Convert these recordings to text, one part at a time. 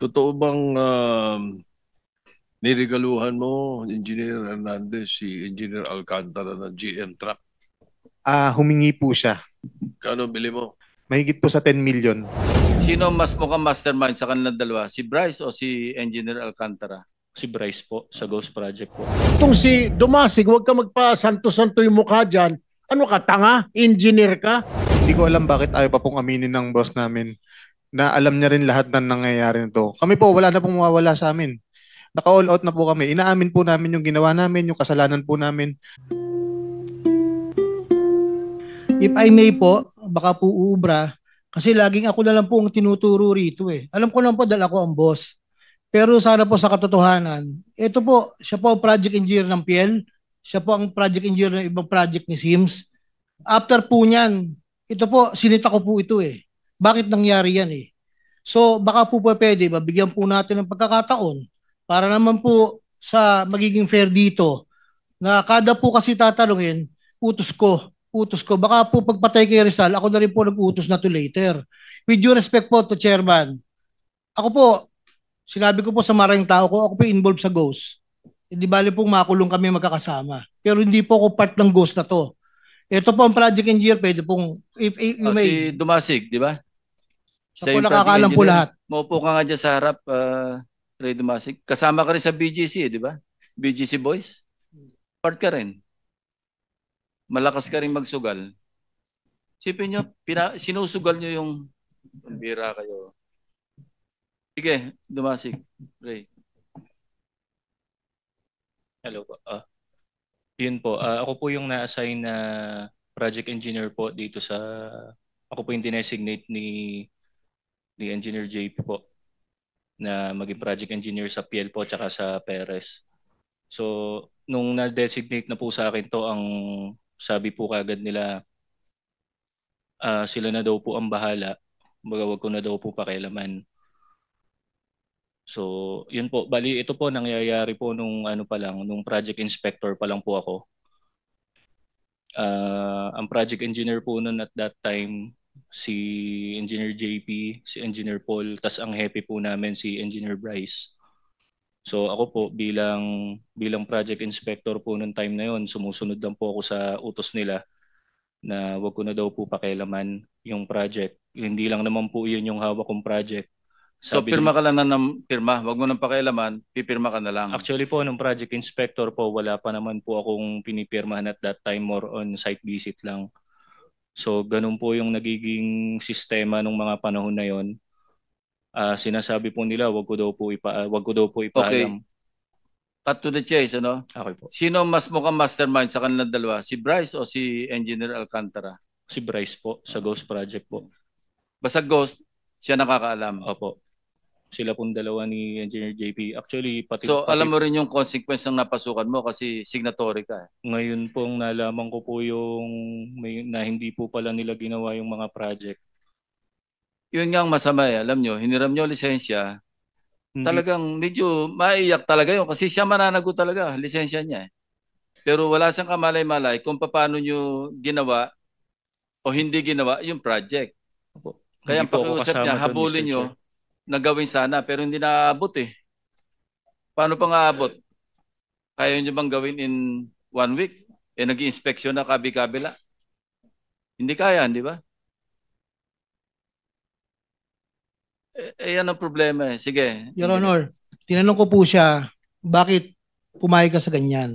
Totoo bang niregaluhan mo, Engineer Hernandez, si Engineer Alcantara ng GM truck? Humingi po siya. Kano bili mo? Mahigit po sa 10 million. Sino mas mukhang mastermind sa kanilang dalawa? Si Bryce o si Engineer Alcantara? Si Bryce po sa Ghost Project po. Itong si Dumasig, huwag ka magpa-santo-santo yung mukha dyan. Ano ka, tanga? Engineer ka? Hindi ko alam bakit ayaw pa pong aminin ng boss namin na alam niya rin lahat ng nangyayari nito. Kami po, wala na pong mawawala sa amin. Naka-all out na po kami. Inaamin po namin yung ginawa namin, yung kasalanan po namin. If I may po, baka po uubra, kasi laging ako na lang po ang tinuturo rito eh. Alam ko lang po dahil ako ang boss. Pero sana po sa katotohanan, ito po, siya po ang project engineer ng PL, siya po ang project engineer ng ibang project ni Sims. After po niyan, ito po, sinita ko po ito eh. Bakit nangyari yan eh? So baka po pwede, mabigyan po natin ng pagkakataon para naman po sa magiging fair dito na kada po kasi tatanungin, utos ko. Baka po pagpatay kay Rizal, ako na rin po nag-utos na to later. With due respect po to Chairman, ako po, sinabi ko po sa maraming tao ko, ako po involved sa Ghost. Hindi bali pong makulong kami magkakasama. Pero hindi po ako part ng Ghost na to. Ito po ang project engineer, pwede pong, if you may, Si Dumasig, di ba? siya po yung project nakakaalam po engineer. lahat. Maupo ka nga dyan sa harap, Ray Dumasig. Kasama ka rin sa BGC, di ba? BGC Boys. Part ka rin. Malakas ka rin magsugal. Sipin nyo, sinusugal nyo yung bira kayo. Sige, Dumasig. Ray. Hello po. Yun po. Ako po yung na-assign na project engineer po dito sa... Ako po yung dinesignate ni Engineer JP po na maging project engineer sa PL po tsaka sa Perez. So, nung na-designate na po sa akin to, ang sabi po kagad nila, sila na daw po ang bahala. Baga wag ko na daw po pakialaman. So, yun po. Bali, ito po nangyayari po nung ano pa lang, nung project inspector pa lang po ako. Ang project engineer po noon at that time, si Engineer JP, si Engineer Paul, tas ang happy po namin si Engineer Bryce. So ako po bilang project inspector po noong time na yon, sumusunod lang po ako sa utos nila na wag ko na daw po pakialaman yung project. Hindi lang naman po yun yung hawak kong project. So Sabi pirma din, ka lang na ng pirma. Huwag mo nang pakialaman, pipirma ka na lang. actually po, nung project inspector po, wala pa naman po akong pinipirmahan at that time, more on site visit lang. So ganun po yung nagiging sistema nung mga panahon na yon. Sinasabi po nila, wag ko daw po Okay. ipaalam. Cut to the chase, ano? Okay po. Sino mas mukhang mastermind sa kanilang dalawa? Si Bryce o si Engineer Alcantara? Si Bryce po, sa Ghost Project po. Basta Ghost, siya nakakaalam. Opo. Sila pong dalawa ni Engineer JP. Actually, So alam mo rin yung consequence ng napasukan mo kasi signatory ka. Ngayon pong nalaman ko po yung na hindi po pala nila ginawa yung mga project. Yun nga ang masama eh. Alam nyo, hiniram nyo lisensya, Hindi, talagang medyo maiyak talaga yun kasi siya mananagot talaga, lisensya niya eh. Pero wala siyang kamalay-malay kung paano nyo ginawa o hindi ginawa yung project. Opo. Kaya Hindi ang po ako pakiusap kasama niya, doon, habulin Mr. nyo Chair. na gawin sana pero hindi naaabot eh. Paano pa nga aabot? Kaya nyo bang gawin in 1 week? Eh nag-i-inspection na kabi-kabila. Hindi kaya, di ba? Yan ang problema eh. Sige. Your Honor, tinanong ko po siya, bakit pumayag ka sa ganyan?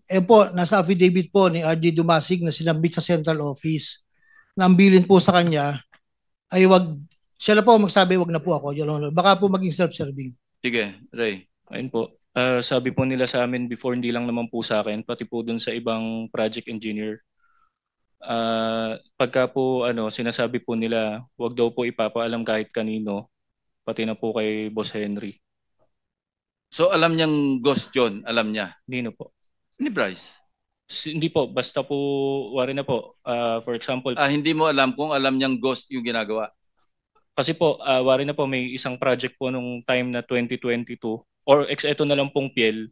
Eh po, nasa affidavit po ni RD Dumasig na sinabit sa central office. Na ang bilin po sa kanya ay wag, siya na po magsabi wag na po ako, Your Honor. Baka po maging self-serving. Sige, Ray. Ayun po. Sabi po nila sa amin before, hindi lang naman po sa akin, pati po dun sa ibang project engineer. Pagka po sinasabi po nila, wag daw po ipapaalam kahit kanino, pati na po kay Boss Henry. So alam niyang Ghost John, alam niya. Nino po. Ni Bryce. Hindi po, basta po, wari na po. For example, Hindi mo alam kung alam niyang Ghost yung ginagawa. kasi po, wari na po, may isang project po nung time na 2022, or eto na lang pong PL,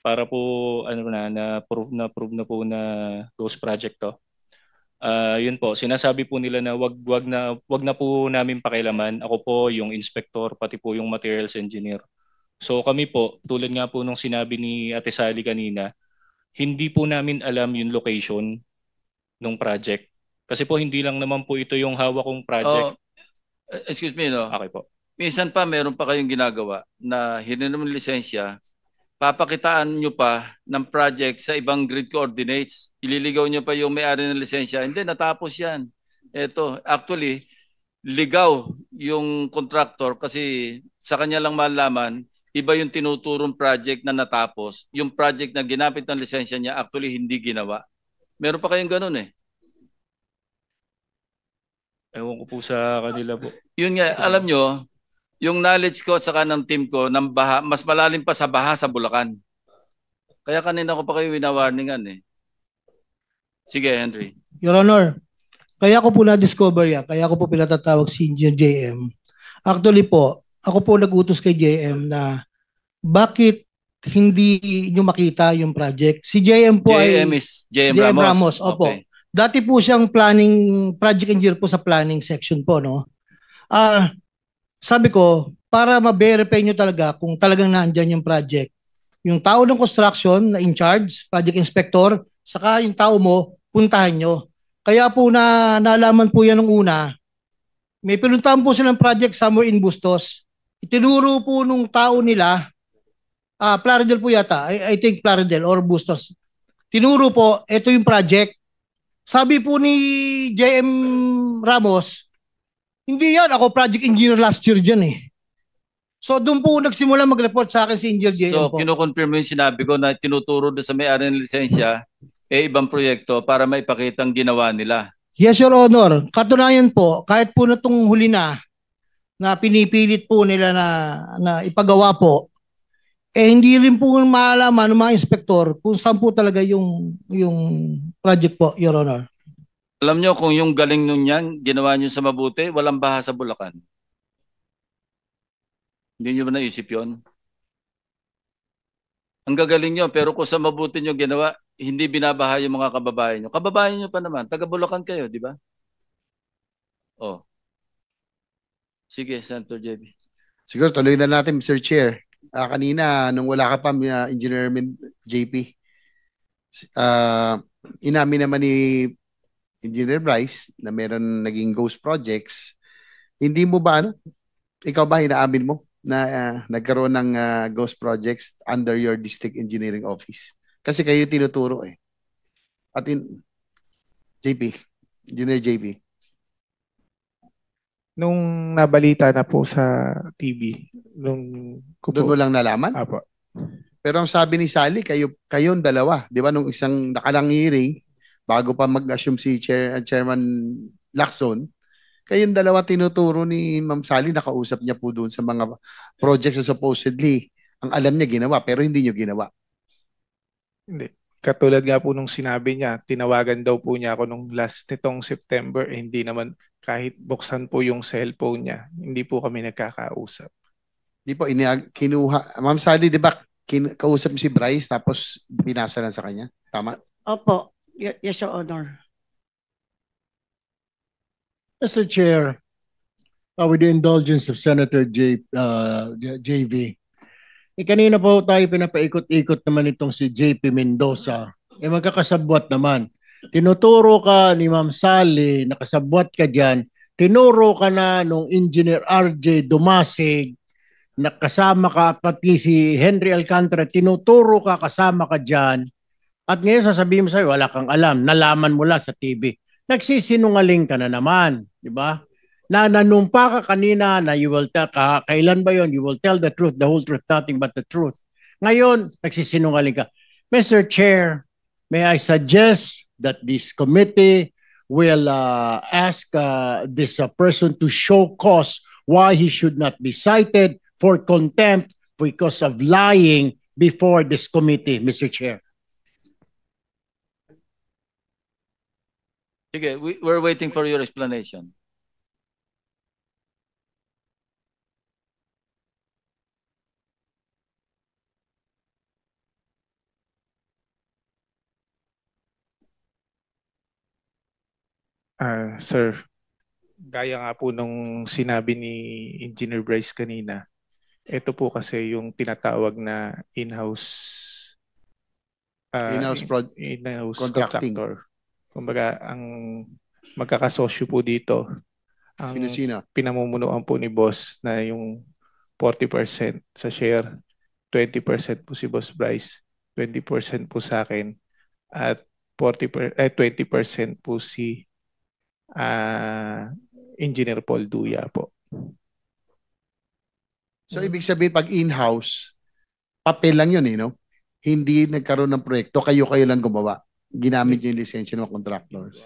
para po, na-prove na po na ghost project to. Yun po, sinasabi po nila na wag na po namin pakialaman. Ako po yung inspector, pati po yung materials engineer. So kami po, tulad nga po nung sinabi ni Ate Sally kanina, hindi po namin alam yung location ng project. Kasi po hindi lang naman po ito yung hawak kong project. Oh, excuse me, no? Okay po. Minsan pa meron pa kayong ginagawa na hininom ng lisensya, papakitaan nyo pa ng project sa ibang grid coordinates. Ililigaw nyo pa yung may-ari ng lisensya. Hindi, natapos yan. Ito, actually, ligaw yung contractor kasi sa kanya lang malaman, iba yung tinuturong project na natapos. Yung project na ginapit ng lisensya niya, actually hindi ginawa. Meron pa kayong ganun eh. Ewan ko po sa kanila po. Yun nga, alam nyo, yung knowledge ko at saka ng team ko ng baha, mas malalim pa sa baha sa Bulacan. Kaya kanina ko pa kayo winawarningan eh. Sige, Henry. Your Honor, kaya ko po na-discover yan, kaya ko po pinatatawag si Engineer JM. Actually po, ako po nag-utos kay JM na bakit hindi nyo makita yung project. Si JM po JM ay is JM JM Ramos. Ramos, opo. Okay. Dati po siyang planning, project engineer po sa planning section po, no? Sabi ko, para ma-verify nyo talaga kung talagang naandyan yung project, yung tao ng construction na in charge, project inspector, saka yung tao mo, puntahan nyo. Kaya po nalaman po yan nung una, may pinuntahan po silang project somewhere in Bustos. Itinuro po nung tao nila, Plaridel po yata, I think Plaridel or Bustos. Tinuro po, ito yung project. Sabi po ni JM Ramos, hindi yan, ako project engineer last year dyan eh. So doon po nagsimula mag-report sa akin si Engineer JM So, po. kinukonfirm mo yung sinabi ko na tinuturo doon sa may-ari ng lisensya, ibang proyekto para maipakitang ginawa nila. Yes, Your Honor. Katunayan po, kahit po na itong huli na pinipilit po nila na ipagawa po, hindi rin po maalaman ng mga inspektor kung saan po talaga yung project po, Your Honor. Alam nyo kung yung galing nun yan, ginawa nyo sa mabuti, walang baha sa Bulacan. Hindi nyo ba naisip yun? Ang gagaling nyo, pero kung sa mabuti nyo ginawa, hindi binabaha yung mga kababayan nyo. Kababayan nyo pa naman, taga Bulacan kayo, di ba? Oh. Sige, Senator JB. Siguro tuloy na natin, Mr. Chair. Kanina, nung wala ka pa, Engineer JP, inamin naman ni Engineer Bryce na meron naging ghost projects. Hindi mo ba, ikaw ba inaamin mo na nagkaroon ng ghost projects under your district engineering office? Kasi kayo tinuturo eh. At Engineer JP. Nung nabalita na po sa TV, Doon mo lang nalaman? Apo. Pero ang sabi ni Sally, kayong dalawa, di ba, nung isang nakalang hearing, bago pa mag-assume si Chairman Lacson, kayong dalawa tinuturo ni Ma'am Sally, nakausap niya po doon sa mga projects na supposedly ang alam niya ginawa, pero hindi niyo ginawa. Hindi. Katulad nga po nung sinabi niya, tinawagan daw po niya ako nung last nitong September, hindi naman kahit buksan po yung cellphone niya, hindi po kami nagkakausap. Di po, kinuha, Ma'am Sally, di ba, kausap si Bryce tapos pinasa lang sa kanya? Tama? Opo. Yes, Your Honor. Mr. Chair, with the indulgence of Senator JV, kanina po tayo pinapaikot-ikot naman itong si JP Mendoza. Magkakasabwat naman. Tinuturo ka ni Ma'am Sally, nakasabwat ka dyan, tinuro ka na nung Engineer RJ Dumasig, nakasama ka, pati si Henry Alcantara, tinuturo ka, kasama ka dyan. At ngayon sasabihin mo sa'yo, wala kang alam, nalaman mo lang sa TV. Nagsisinungaling ka na naman, di ba? Na nanumpa ka kanina na you will tell, kailan ba yon? You will tell the truth, the whole truth, nothing but the truth. Ngayon, nagsisinungaling ka. Mr. Chair, may I suggest that this committee will ask this person to show cause why he should not be cited for contempt because of lying before this committee, Mr. Chair. Sige, we're waiting for your explanation. Sir, gaya nga po nung sinabi ni Engineer Bryce kanina, ito po kasi yung tinatawag na in-house in-house contracting. contractor. Kumbaga, ang magkakasosyo po dito, ang Sino-sino? pinamumunuan po ni boss na yung 40% sa share, 20% po si Boss Bryce, 20% po sa akin, at 20% po si Engineer Paul Duya po. So, ibig sabihin, pag in-house, papel lang yun, no? Hindi nagkaroon ng proyekto, kayo-kayo lang gumawa. Ginamit nyo yung lisensya ng mga contractors.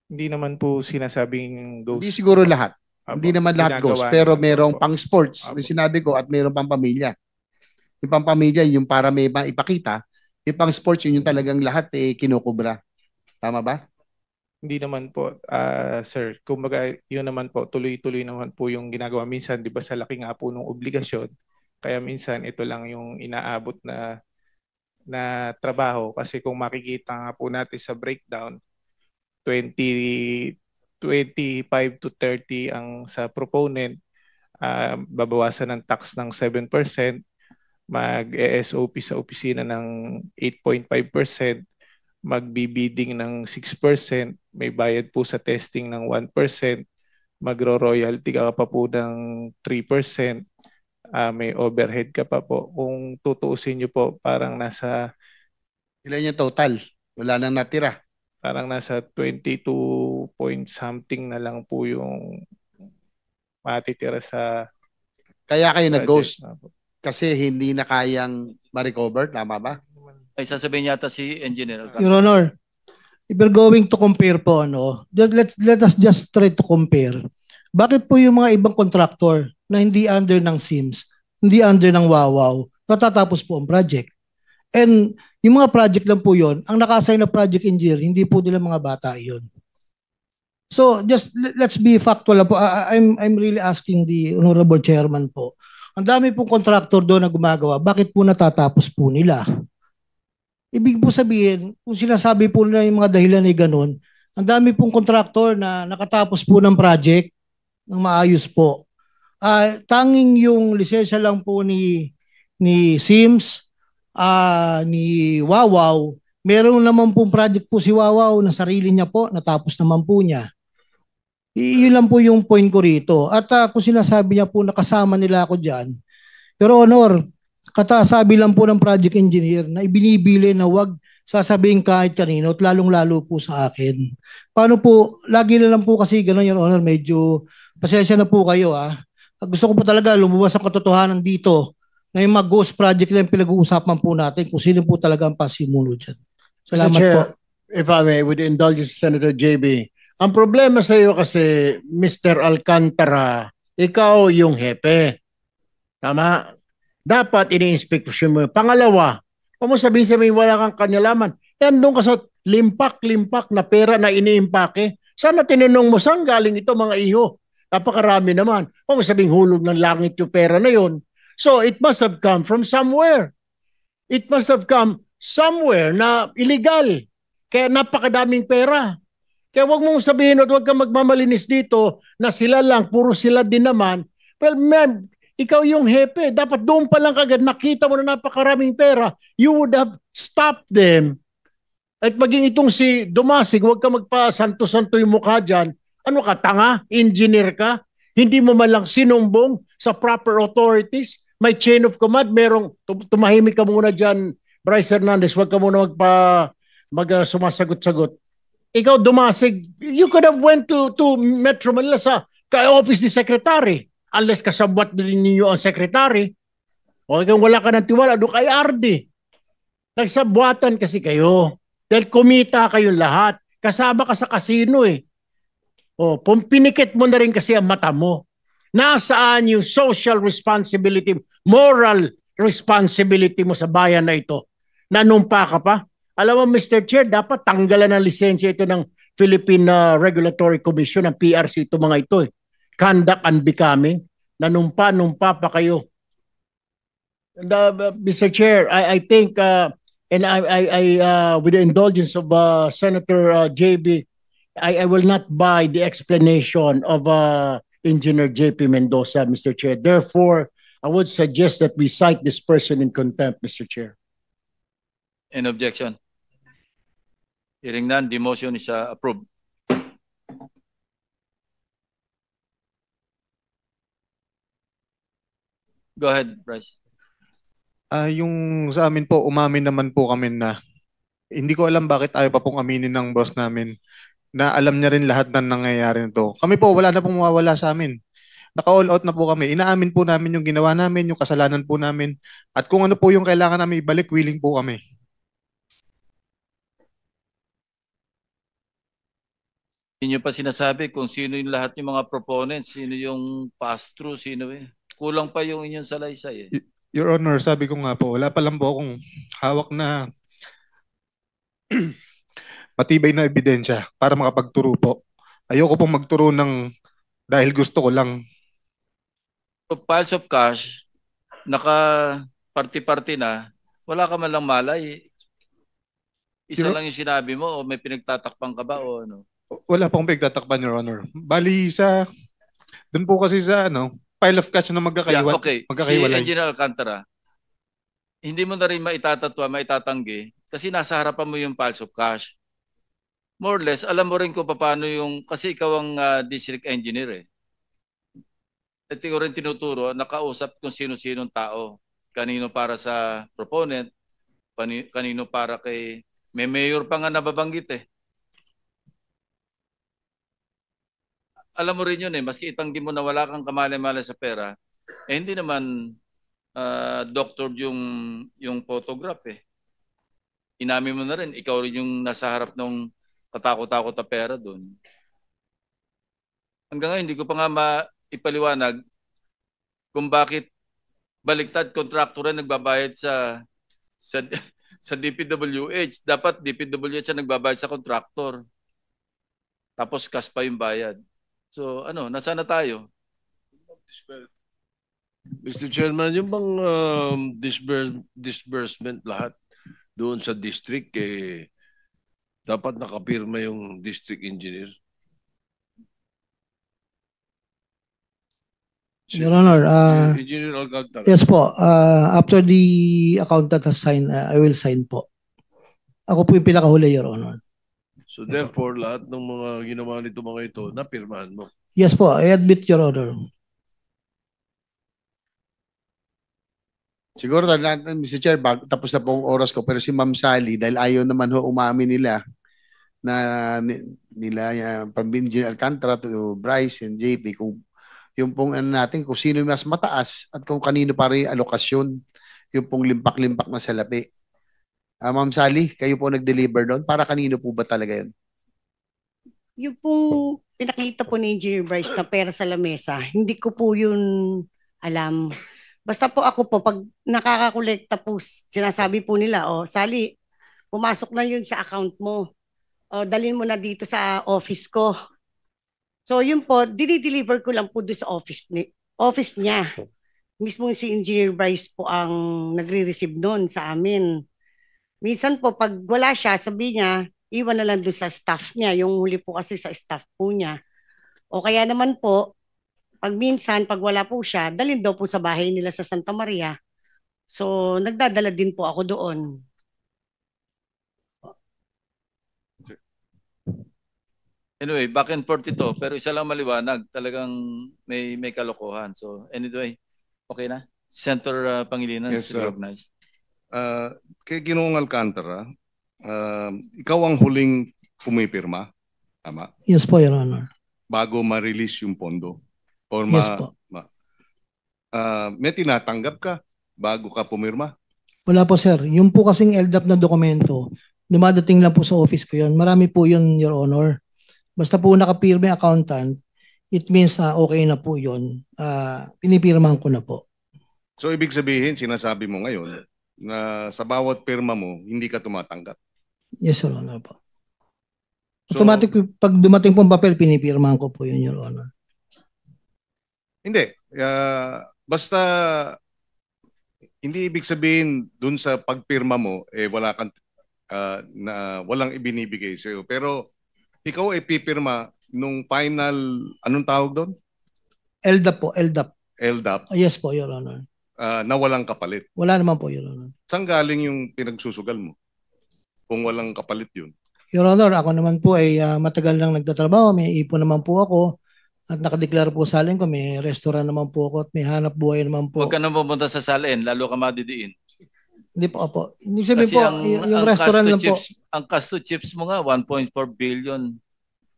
Hindi naman po sinasabing ghost. Hindi siguro lahat. Apo, Hindi naman lahat ginagawa ghost, pero naman merong po. pang sports, Apo. yung sinabi ko, at merong pang pamilya. Yung pang pamilya, yung para may ipakita, yung pang sports, yun yung talagang lahat kinukubra. Tama ba? Hindi naman po, sir. Kumbaga, yun naman po, tuloy-tuloy naman po yung ginagawa. Minsan, di ba, sa laki nga po ng obligasyon, kaya minsan ito lang yung inaabot na trabaho. Kasi kung makikita nga po natin sa breakdown, 25 to 30 ang sa proponent, babawasan ng tax ng 7%, mag-ESOP sa opisina ng 8.5%, magbibidding ng 6%, may bayad po sa testing ng 1%, magro-royalty ka pa po ng 3%, may overhead ka pa po. Kung tutuusin nyo po, parang nasa Ilan yung total? Wala nang natira. parang nasa 22 point something na lang po yung matitira sa Kaya kayo project. nag-ghost kasi hindi na kayang ma-recover. Tama ba? Ay, sasabihin yata si Engineer Alcantara. Your Honor, if we're going to compare po, let us just try to compare. Bakit po yung mga ibang contractor na hindi under ng SIMS, hindi under ng Wawaw, natatapos po ang project? And yung mga project lang po yon, ang naka-assign na project engineer, hindi po nila mga bata yon. So just let's be factual po. I'm really asking the Honorable Chairman po. Ang dami pong contractor doon na gumagawa, bakit po natatapos po nila? Ibig po sabihin, kung sinasabi po nila yung mga dahilan ay ganun, ang dami pong contractor na nakatapos po ng project ng maayos po. Tanging yung lisensya lang po ni SIMS, ni Wawaw, meron naman pong project po si Wawaw na sarili niya po, natapos naman po niya. Yun lang po yung point ko rito. At kung sinasabi niya po nakasama nila ako dyan, pero Honor, katasabi lang po ng project engineer na ibinibili na wag sasabihin kahit kanino at lalong-lalo po sa akin. Paano po, lagi na lang po kasi gano'n, Your Honor, medyo pasensya na po kayo. Gusto ko po talaga lumabas ang katotohanan dito na yung mag-ghost project na yung pinag-uusapan po natin kung sino po talaga ang pasimuno dyan. Salamat Mr. Chair, po. if I may, with the indulgence of Senator JB, ang problema sa iyo kasi, Mr. Alcantara, ikaw yung hepe. Tama? Dapat ini-inspeksyon mo. Pangalawa, kung mo sabihin wala kang kanyalaman, yan doon ka sa limpak-limpak na pera na iniimpake. Sana tinanong mo saan galing ito mga iho. Napakarami naman. Kung mo sabihin hulog ng langit yung pera na yon. So it must have come from somewhere. It must have come somewhere na illegal. Kaya napakadaming pera. Kaya wag mong sabihin at wag kang magmamalinis dito na sila lang, puro sila din naman. Well, man, ikaw yung hepe. Dapat doon pa lang kagad nakita mo na napakaraming pera. You would have stopped them. At maging itong si Dumasig, wag ka magpa-santo-santo yung mukha dyan. Ano ka, tanga? Engineer ka? Hindi mo malang sinumbong sa proper authorities? May chain of command, merong tumahimik ka muna dyan, Bryce Hernandez, wag ka muna sumasagot-sagot. Ikaw, Dumasig, you could have went to Metro Manila sa office ni Secretary. Unless kasabwat din ninyo ang Secretary. O kung wala ka ng tiwala, doon kay RD. Nagsabwatan kasi kayo. Dahil kumita kayong lahat. Kasama ka sa kasino eh. O, pinikit mo na rin kasi ang mata mo. Nasaan yung social responsibility, moral responsibility mo sa bayan na ito? Nanumpa ka pa? Alam mo, Mr. Chair, dapat tanggalan ng lisensya ito ng Philippine Regulatory Commission, ng PRC, ito mga ito eh. Conduct unbecoming. Nanumpa pa kayo. And, Mr. Chair, I think And with the indulgence of Senator JB, I will not buy the explanation of Engineer JP Mendoza, Mr. Chair. Therefore, I would suggest that we cite this person in contempt, Mr. Chair. Any objection? Hearing none, the motion is approved. Go ahead, Bryce. Yung sa amin po, umamin naman po kami na hindi ko alam bakit ayaw pa pong aminin ng boss namin na alam niya rin lahat ng nangyayari nito. Kami po, wala na pong mawawala sa amin. Naka-all out na po kami. Inaamin po namin yung ginawa namin, yung kasalanan po namin. At kung ano po yung kailangan namin ibalik, willing po kami. Hindi nyo pa sinasabi kung sino yung lahat yung mga proponents, sino yung pass-through, sino eh. Kulang pa yung inyong salaysay eh. Your Honor, sabi ko nga po, wala pa lang po akong hawak na matibay na ebidensya para makapagturo po. Ayoko pong magturo ng dahil gusto ko lang. So, piles of cash, naka-party-party na, wala ka man lang malay. Isa lang yung sinabi mo o may pinagtatakpan ka ba o ano? Wala pong pinagtatakpan, Your Honor. Bali doon po kasi sa pile of cash na magkakaiwalay. Okay, si Engineer Alcantara, hindi mo na rin maitatatwa, maitatanggi kasi nasa harapan mo yung piles of cash. More or less, alam mo rin kung paano yung, kasi ikaw ang district engineer eh. At ikaw rin tinuturo, nakausap kung sino-sinong tao. Kanino para sa proponent, kanino para kay, may mayor pa nga nababanggit eh. Alam mo rin yun eh, maski itanggi mo na wala kang kamali-mali sa pera, eh hindi naman doctor yung photograph eh. Inamin mo na rin, ikaw rin yung nasa harap ng katakot-takot na pera doon. Hanggang ngayon, hindi ko pa nga maipaliwanag kung bakit baliktad kontraktor na nagbabayad sa DPWH. Dapat DPWH ang nagbabayad sa kontraktor. Tapos cash pa yung bayad. So nasaan na tayo? Mr. Chairman, yung bang disbursement lahat doon sa district, dapat nakapirma yung district engineer? Your Honor, Engineer Alcantara. yes po, after the accountant has signed, I will sign po. Ako po yung pinakahuli, Your Honor. So therefore, lahat ng mga ginawa nito mga ito, napirmahan mo? Yes po, I admit, Your Honor. Siguro, Mr. Chair, tapos na po ang oras ko, pero si Ma'am Sally, dahil ayaw naman umamin nila na from Engineer Alcantara to Bryce and JP, kung yung pong natin, kung sino yung mas mataas at kung kanino para yung alokasyon, yung pong limpak-limpak na salapi. Ma'am Sally, kayo po nag-deliver doon. Para kanino po ba talaga yun? Yung pong pinakita po ni Engineer Bryce na pera sa lamesa, hindi ko po yun alam. Basta po ako po, pag nakakakolekta po, sinasabi po nila, Sally, pumasok na yun sa account mo. Dalhin mo na dito sa office ko. So yun po, dinideliver ko lang po doon sa office niya. Mismo si Engineer Bryce po ang nagre-receive noon sa amin. Minsan po, pag wala siya, sabi niya, iwan na lang doon sa staff niya. Yung huli po kasi sa staff po niya. O kaya naman po, pag wala po siya, dalhin daw po sa bahay nila sa Santa Maria. So, nagdadala din po ako doon. Anyway, back and forth ito, pero isa lang maliwanag, talagang may kalokohan. So, anyway, okay na? Senator Pangilinan is recognized. Kay Ginoong Alcantara, ikaw ang huling pumipirma, tama? Yes po, Your Honor. Bago ma-release yung pondo? Or Yes po. May tinatanggap ka bago ka pumirma? Wala po, sir. Yung po kasing LDAP na dokumento, dumadating lang po sa office ko yun. Marami po yun, Your Honor. Basta po nakapirma yung accountant, it means na okay na po yun. Pinipirmahan ko na po. So, ibig sabihin, sinasabi mo ngayon na sa bawat pirma mo, hindi ka tumatanggap? Yes, Your Honor po. So, automatic, pag dumating pong papel, pinipirmahan ko po yun, Your Honor. Hindi. Basta Hindi ibig sabihin dun sa pagpirma mo wala kang walang ibinibigay sa iyo. Pero ikaw ay pipirma nung final anong tawag doon? LDAP po, LDAP. LDAP Yes po, Your Honor. na walang kapalit. Wala naman po, Your Honor. Saan galing yung pinagsusugal mo? Kung walang kapalit yun. Your Honor, ako naman po ay matagal nang nagtatrabaho. May ipon naman po ako. At nakadeklara po sa alin ko, may restaurant naman po ako at may hanap buhay naman po. Huwag ka nang pumunta sa salin, lalo ka madidiin. Hindi po, opo. Hindi sabihin Kasi po, ang, yung ang restaurant Casto lang po. chips, ang Casto chips mo nga, 1.4 billion,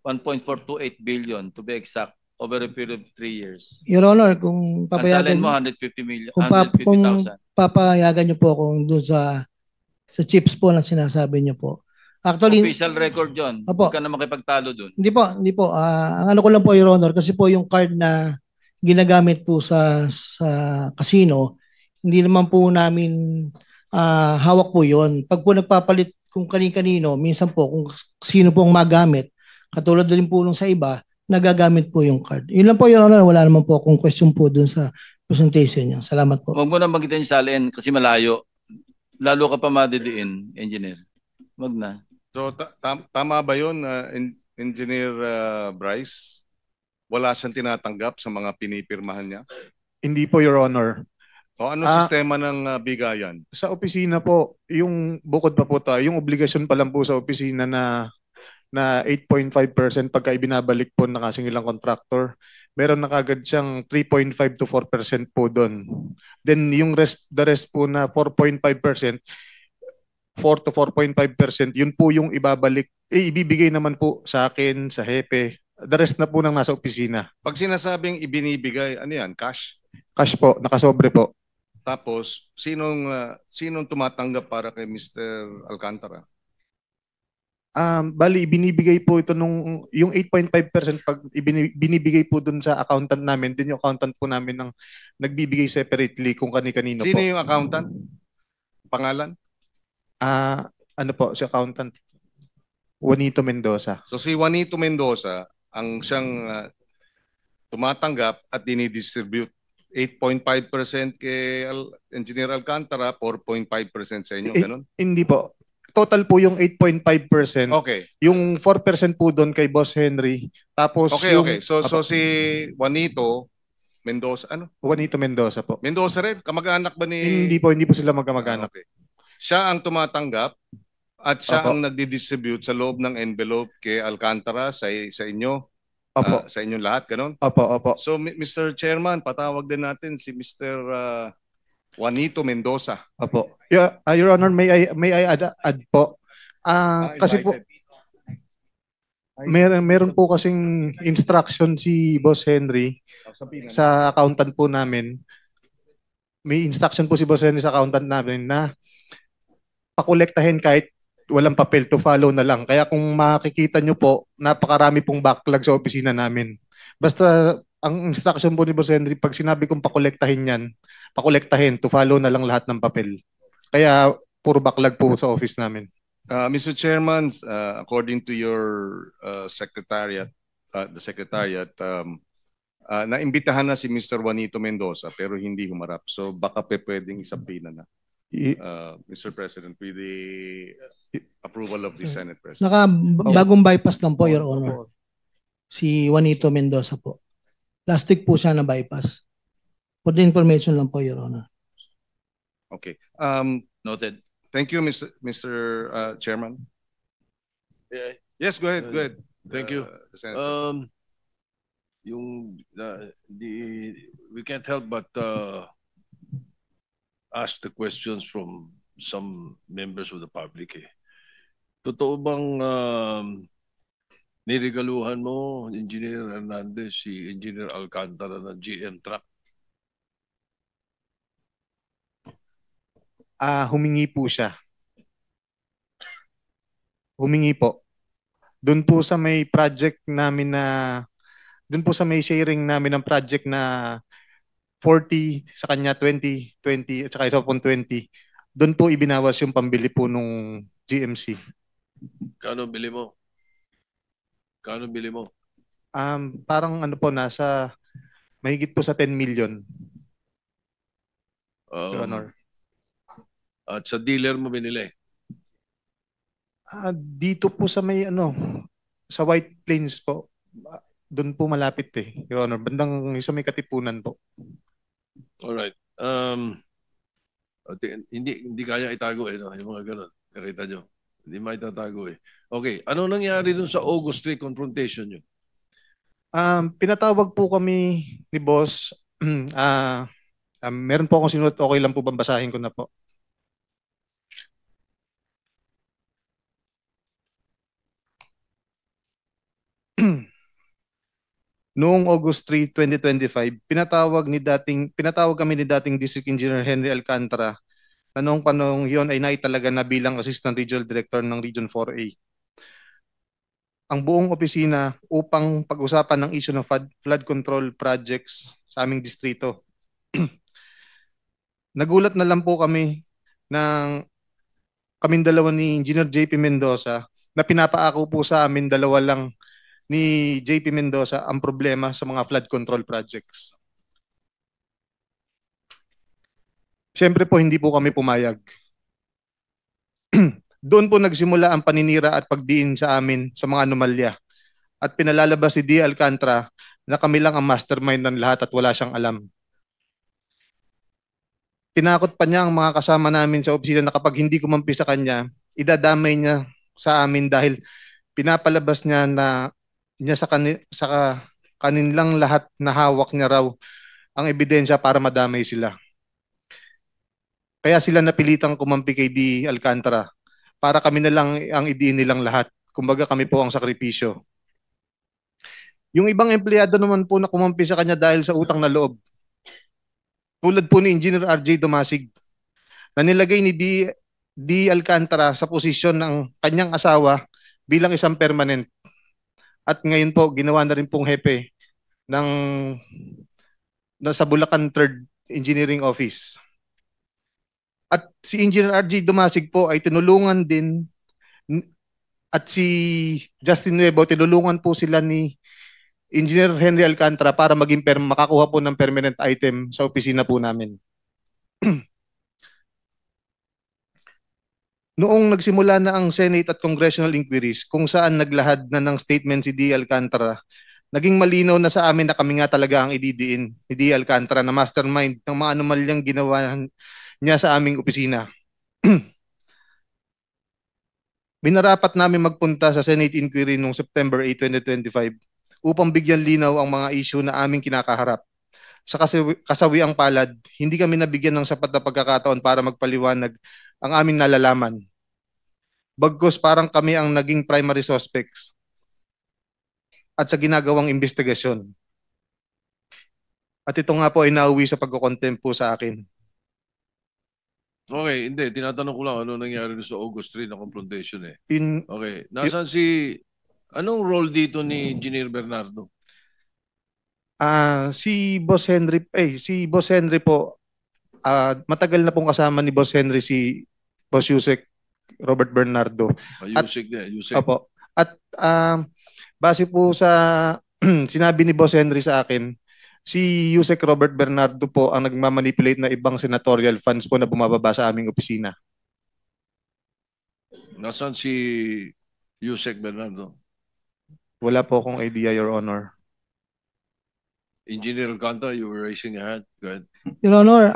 1.428 billion to be exact, over a period of 3 years. Your Honor, kung Ang papayagan salin mo, 150 million, kung 150,000. papayagan niyo po kung doon sa chips po na sinasabi niyo po. Actually, Official record yun. Opo. Huwag ka na makipagtalo dun. hindi po. Ang ano ko lang po, Your Honor, kasi po yung card na ginagamit po sa casino, hindi naman po namin hawak po yon. Pag po nagpapalit kung kani-kanino, minsan po kung sino po ang magamit, katulad din po nung sa iba, nagagamit po yung card. Yun lang po, Your Honor. Wala naman po akong question po dun sa presentation niya. Salamat po. Huwag mo na magitin yung salin kasi malayo. Lalo ka pa madidiin, engineer. Huwag na. So tama ba yun, Engineer Bryce? Wala siyang tinatanggap sa mga pinipirmahan niya? Hindi po, Your Honor. O ano sistema ng bigayan? Sa opisina po, yung bukod pa po tayo, yung obligasyon pa lang po sa opisina na 8.5% pagka ibinabalik po ng kasing ilang contractor, meron na kagad siyang 3.5 to 4% po doon. Then yung the rest po na 4.5%, 4 to 4.5%, yun po yung ibibigay naman po sa akin, sa hepe. The rest na po nang nasa opisina. Pag sinasabing ibinibigay, ano yan? Cash? Cash po, nakasobre po. Tapos, sinong tumatanggap para kay Mr. Alcantara? Bali, binibigay po ito yung 8.5% pag binibigay po dun sa accountant namin, din yung accountant po namin ng nagbibigay separately kung kani-kanino Sino po. yung accountant? Pangalan? Ano po, si accountant Juanito Mendoza. So si Juanito Mendoza ang siyang tumatanggap at dinidistribute 8.5% kay Engineer Alcantara, 4.5% sa inyo, ganun? Hindi po. Total po yung 8.5%. Okay. Yung 4% po doon kay Boss Henry. Tapos Okay. So si Juanito Mendoza, ano? Juanito Mendoza po. Mendoza rin? Kamag-anak ba ni... Hindi po sila magkamag-anak. Okay. Siya ang tumatanggap at siya Opo. ang nagdi-distribute sa loob ng envelope kay Alcantara sa inyo. Opo. Sa inyong lahat, ganun? Opo. So Mr. Chairman, patawag din natin si Mr. Juanito Mendoza. Opo. Your Honor, may I add po? Kasi po meron po kasing instruction si Boss Henry sa accountant po namin. May instruction po si Boss Henry sa accountant namin na pakolektahin kahit walang papel, to follow na lang. Kaya kung makikita nyo po, napakarami pong backlog sa opisina namin. Basta ang instruction po ni Boss Henry, pag sinabi kong pakolektahin yan, pakolektahin, to follow na lang lahat ng papel. Kaya puro backlog po sa office namin. Mr. Chairman, according to your secretariat, the secretariat, naimbitahan na si Mr. Juanito Mendoza pero hindi humarap. So baka pwedeng isabina na. Mr. President, with the approval of the Senate President. Bagong bypass lang po, Your Honor. Si Juanito Mendoza po. Last week po siya na bypass. For the information lang po, Your Honor. Okay. Noted. Thank you, Mr. Chairman. Yeah, Yes, go ahead. Go ahead. Thank you. The Senate President. We can't help but ask the questions from some members of the public. Totoo bang niregaluhan mo, Engineer Hernandez, si Engineer Alcantara ng GM truck? Humingi po siya. Humingi po. Doon po sa may project namin doon po sa may sharing namin ng project na 40, sa kanya 20, at saka isa pong 20. Doon po ibinawas yung pambili po nung GMC. Kano bili mo? Parang ano po, nasa mahigit po sa 10 million. Your Honor. At sa dealer mo binili. Dito po sa may sa White Plains po. Doon po malapit Your Honor. Bandang sa may Katipunan po. Alright. Hindi kaya itago no? Yung mga ganun. Nakita nyo. Hindi maitatago Okay. Ano nangyari dun sa August 3 confrontation nyo? Pinatawag po kami ni boss. Meron po akong sinulat. Okay lang po basahin ko na po. Noong August 3, 2025, pinatawag kami ni dating District Engineer Henry Alcantara na noong panahon yun ay naitalaga na bilang Assistant Regional Director ng Region 4A. Ang buong opisina upang pag-usapan ng issue ng flood control projects sa aming distrito. Nagulat na lang po kami ng kaming dalawa ni Engineer JP Mendoza na pinapaako po sa amin dalawa lang ni JP Mendoza ang problema sa mga flood control projects. Siyempre po hindi po kami pumayag. Doon po nagsimula ang paninira at pagdiin sa amin sa mga anomalya. At pinalalabas si D. Alcantara na kami lang ang mastermind ng lahat at wala siyang alam. Tinakot pa niya ang mga kasama namin sa opisina na kapag hindi kumampi sa kanya, idadamay niya sa amin dahil pinapalabas niya sa kanilang lahat na hawak niya raw ang ebidensya para madamay sila. Kaya sila napilitang kumampi kay D. Alcantara para kami na lang ang idiin nilang lahat. Kumbaga kami po ang sakripisyo. Yung ibang empleyado naman po na kumampi sa kanya dahil sa utang na loob. Tulad po ni Engineer RJ Dumasig na nilagay ni D. Alcantara sa posisyon ng kanyang asawa bilang isang permanent. At ngayon po, ginawa na rin pong hepe sa Bulacan 3rd Engineering Office. At si Engineer RJ Dumasig po ay tinulungan din at si Justin Nuevo, tinulungan po sila ni Engineer Henry Alcantara para maging makakuha po ng permanent item sa opisina po namin. Noong nagsimula na ang Senate at Congressional inquiries kung saan naglahad na ng statement si D. Alcantara, naging malinaw na sa amin na kami nga talaga ang ididiin ni D. Alcantara na mastermind ng mga anomalyang ginawa niya sa aming opisina. Minarapat namin magpunta sa Senate inquiry noong September 8, 2025 upang bigyan linaw ang mga issue na aming kinakaharap. Sa kasawiang palad, hindi kami nabigyan ng sapat na pagkakataon para magpaliwanag ang aming nalalaman. Bagkus parang kami ang naging primary suspects at sa ginagawang investigasyon. At ito nga po ay nauwi sa pagko-contempt po sa akin. Okay, hindi. Tinatanong ko lang ano nangyari sa August 3 na confrontation Okay. Anong role dito ni Engineer Bernardo? Si Boss Henry po, matagal na pong kasama ni Boss Henry si Boss Yusek Robert Bernardo. Yusek. Opo. At base po sa sinabi ni Boss Henry sa akin, si Yusek Robert Bernardo po ang nagmamanipulate na ibang senatorial funds po na bumababa sa aming opisina. Nasaan si Yusek Bernardo? Wala po akong idea, Your Honor. Engineer Alcantara, you were raising your hand. Go ahead. Your Honor,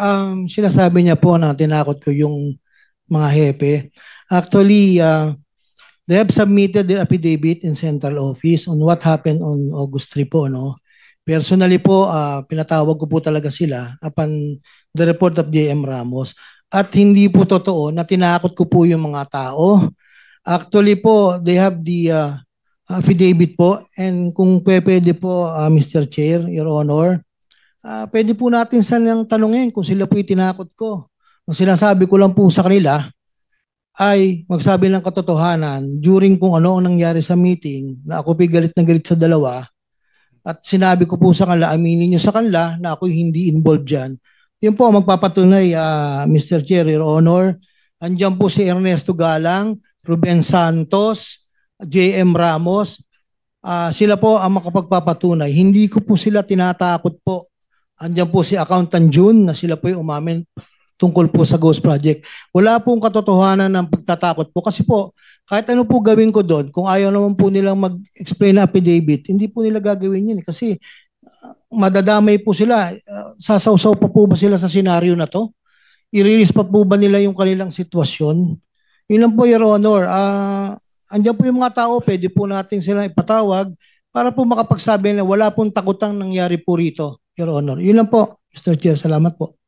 sinasabi niya po na tinakot ko yung mga hepe. Actually, they have submitted their affidavit in central office on what happened on August 3 po, no? Personally po, pinatawag ko po talaga sila upon the report of JM Ramos at hindi po totoo na tinakot ko po yung mga tao. Actually po, they have the affidavit po and kung pwede po, Mr. Chair, Your Honor, pwede po natin silang tanungin kung sila po tinakot ko. Ang sinasabi ko lang po sa kanila ay magsabi ng katotohanan during kung ano ang nangyari sa meeting na ako po'y galit na galit sa dalawa. At sinabi ko po sa kanila, aminin nyo sa kanila na ako'y hindi involved dyan. Yun po magpapatunay, Mr. Chair, Your Honor. Andiyan po si Ernesto Galang, Ruben Santos, JM Ramos. Sila po ang makapagpapatunay. Hindi ko po sila tinatakot po. Andiyan po si Accountant June na sila po yung umamin tungkol po sa Ghost Project. Wala pong katotohanan ng pagtatakot po kasi po kahit ano po gawin ko doon, kung ayaw naman po nilang mag-explain na affidavit, hindi po nila gagawin yun kasi madadamay po sila. Sasawsaw pa po ba sila sa senaryo na to? I-release pa po ba nila yung kanilang sitwasyon? Yun lang po, Your Honor. Andiyan po yung mga tao, pwede po natin silang ipatawag para po makapagsabi na wala pong takotang nangyari po rito, Your Honor. Yun lang po, Mr. Chair. Salamat po.